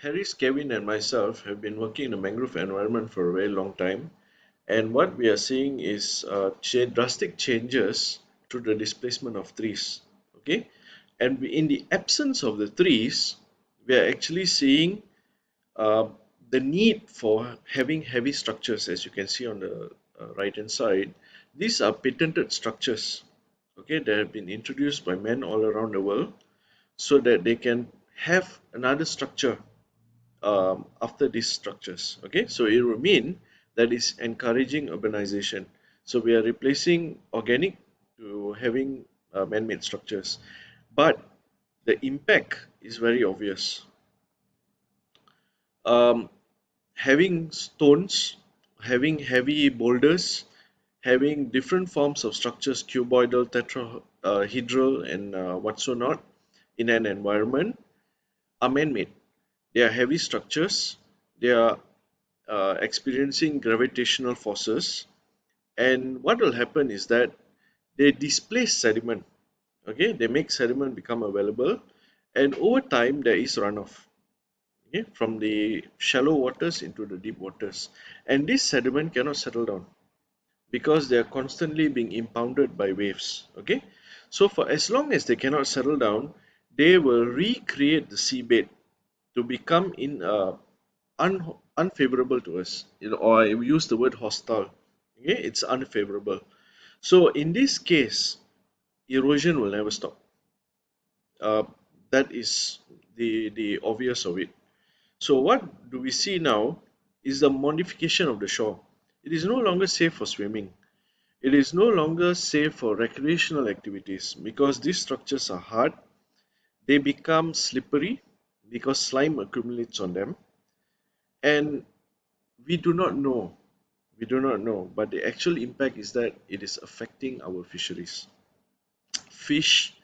Harris, Kevin, and myself have been working in the mangrove environment for a very long time, and what we are seeing is drastic changes to the displacement of trees. Okay, and in the absence of the trees, we are actually seeing uh, the need for having heavy structures, as you can see on the right hand side. These are patented structures, okay, that have been introduced by men all around the world so that they can have another structure after these structures. Okay, so it will mean that is encouraging urbanization. So we are replacing organic to having man-made structures, but the impact is very obvious. Um, Having stones, having heavy boulders, having different forms of structures, cuboidal, tetrahedral, and what's so not, in an environment are man-made. They are heavy structures. They are experiencing gravitational forces, and what will happen is that they displace sediment. Okay, they make sediment become available, and over time there is runoff, okay, from the shallow waters into the deep waters, and this sediment cannot settle down because they are constantly being impounded by waves. Okay, so for as long as they cannot settle down, they will recreate the seabed to become unfavorable to us, or I use the word hostile. Okay, it's unfavorable. So in this case, erosion will never stop. uh, that is the obvious of it. So what do we see now is the modification of the shore. It is no longer safe for swimming. It is no longer safe for recreational activities because these structures are hard. They become slippery because slime accumulates on them, and we do not know. We do not know, but the actual impact is that it is affecting our fisheries. Fish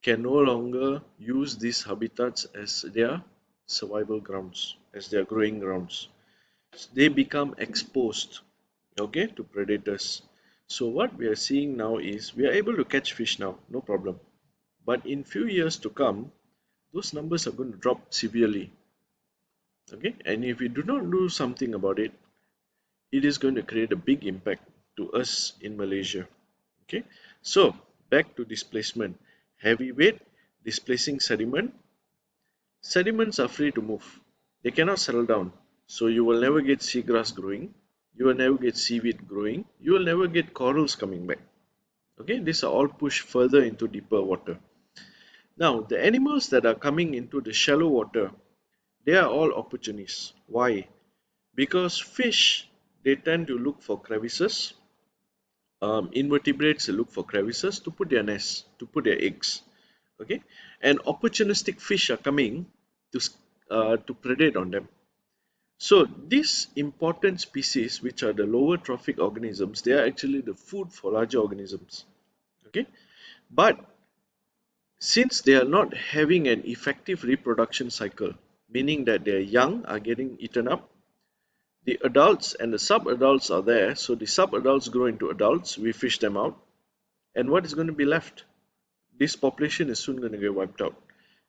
can no longer use these habitats as their survival grounds, as their growing grounds. They become exposed, okay, to predators. So what we are seeing now is we are able to catch fish now, no problem. But in few years to come, those numbers are going to drop severely. Okay, and if we do not do something about it, it is going to create a big impact to us in Malaysia. Okay, so back to displacement. Heavy weight displacing sediment. Sediments are free to move. They cannot settle down. So you will never get seagrass growing. You will never get seaweed growing. You will never get corals coming back. Okay, these are all pushed further into deeper water. Now, the animals that are coming into the shallow water, they are all opportunists. Why? Because fish, they tend to look for crevices. Invertebrates look for crevices to put their nests, to put their eggs. Okay, and opportunistic fish are coming to to predate on them. So these important species, which are the lower trophic organisms, they are actually the food for larger organisms. Okay, but since they are not having an effective reproduction cycle, meaning that their young are getting eaten up, the adults and the sub-adults are there. So the sub-adults grow into adults. We fish them out, and what is going to be left? This population is soon going to get wiped out,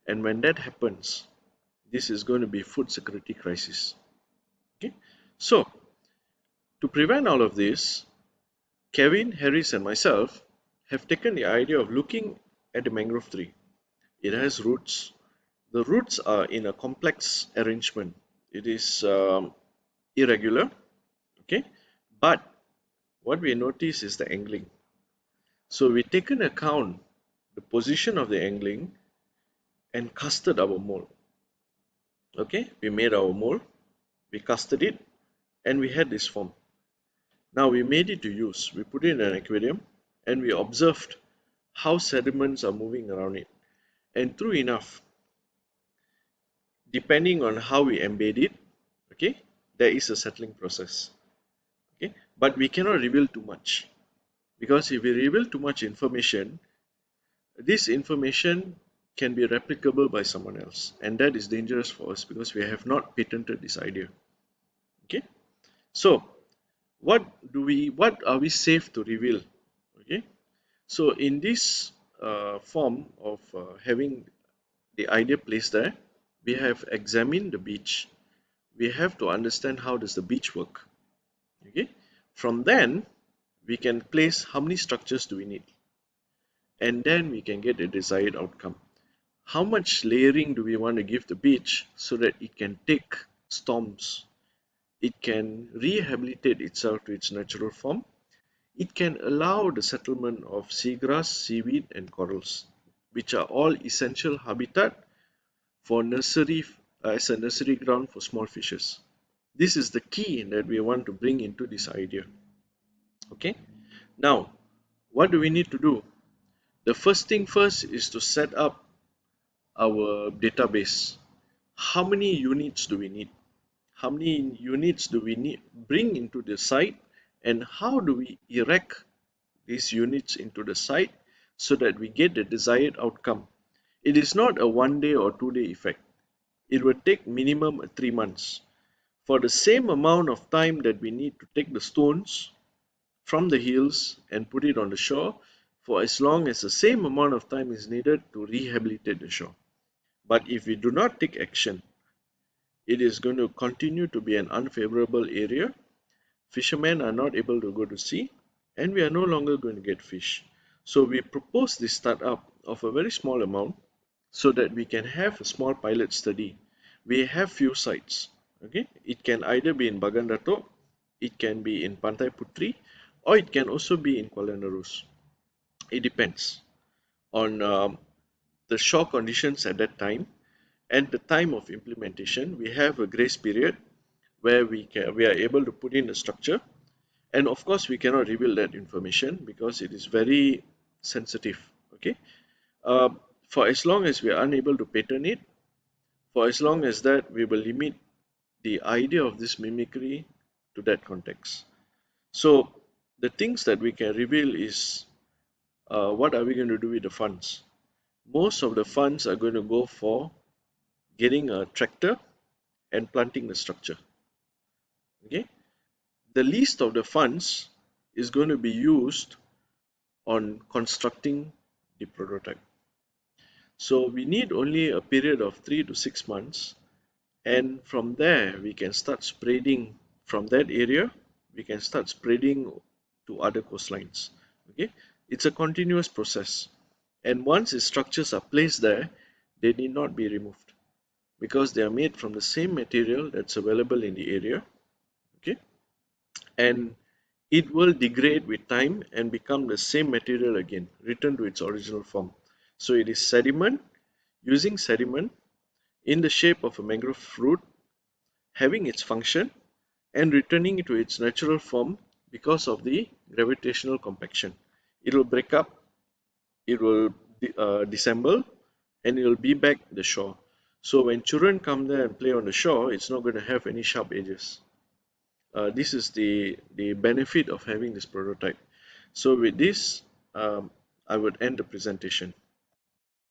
and when that happens, this is going to be food security crisis. Okay, so to prevent all of this, Kevin, Harris, and myself have taken the idea of looking at the mangrove tree. It has roots. The roots are in a complex arrangement. It is irregular, okay, but what we notice is the angling. So we taken account the position of the angling and casted our mold. Okay, we made our mold, we casted it, and we had this form. Now we made it to use. We put it in an aquarium and we observed how sediments are moving around it. And true enough, depending on how we embed it, okay, there is a settling process. Okay, but we cannot reveal too much because if we reveal too much information, this information can be replicable by someone else, and that is dangerous for us because we have not patented this idea. Okay, so what are we safe to reveal? Okay, so in this form of having the idea placed there, we have examined the beach. We have to understand how does the beach work. Okay. From then, we can place how many structures do we need, and then we can get a desired outcome. How much layering do we want to give the beach so that it can take storms, it can rehabilitate itself to its natural form, it can allow the settlement of seagrass, seaweed, and corals, which are all essential habitat for nursery as a nursery ground for small fishes. This is the key that we want to bring into this idea. Okay, now what do we need to do? The first thing first is to set up our database. How many units do we need? How many units do we need bring into the site, and how do we erect these units into the site so that we get the desired outcome? It is not a 1 day or 2 day effect. It will take minimum 3 months. For the same amount of time that we need to take the stones from the hills and put it on the shore, for as long as the same amount of time is needed to rehabilitate the shore. But if we do not take action, it is going to continue to be an unfavorable area. Fishermen are not able to go to sea, and we are no longer going to get fish. So we propose this startup of a very small amount so that we can have a small pilot study. We have few sites. Okay, it can either be in Bagan Datuk, it can be in Pantai Putri, or it can also be in Kuala Nerus. It depends on the shore conditions at that time and the time of implementation. We have a grace period where we are able to put in a structure, and of course we cannot reveal that information because it is very sensitive. Okay, uh, for as long as we are unable to patent it, for as long as that we will limit the idea of this mimicry to that context. So the things that we can reveal is what are we going to do with the funds? Most of the funds are going to go for getting a tractor and planting the structure. Okay, the least of the funds is going to be used on constructing the prototype. So we need only a period of 3 to 6 months, and from there we can start spreading from that area. We can start spreading to other coastlines. Okay, it's a continuous process, and once the structures are placed there, they need not be removed because they are made from the same material that's available in the area. Okay, and it will degrade with time and become the same material again, return to its original form. So it is sediment, using sediment in the shape of a mangrove root, having its function and returning it to its natural form because of the gravitational compaction. It will break up, it will disassemble, and it will be back the shore. So when children come there and play on the shore, it's not going to have any sharp edges. This is the benefit of having this prototype. So with this, I would end the presentation.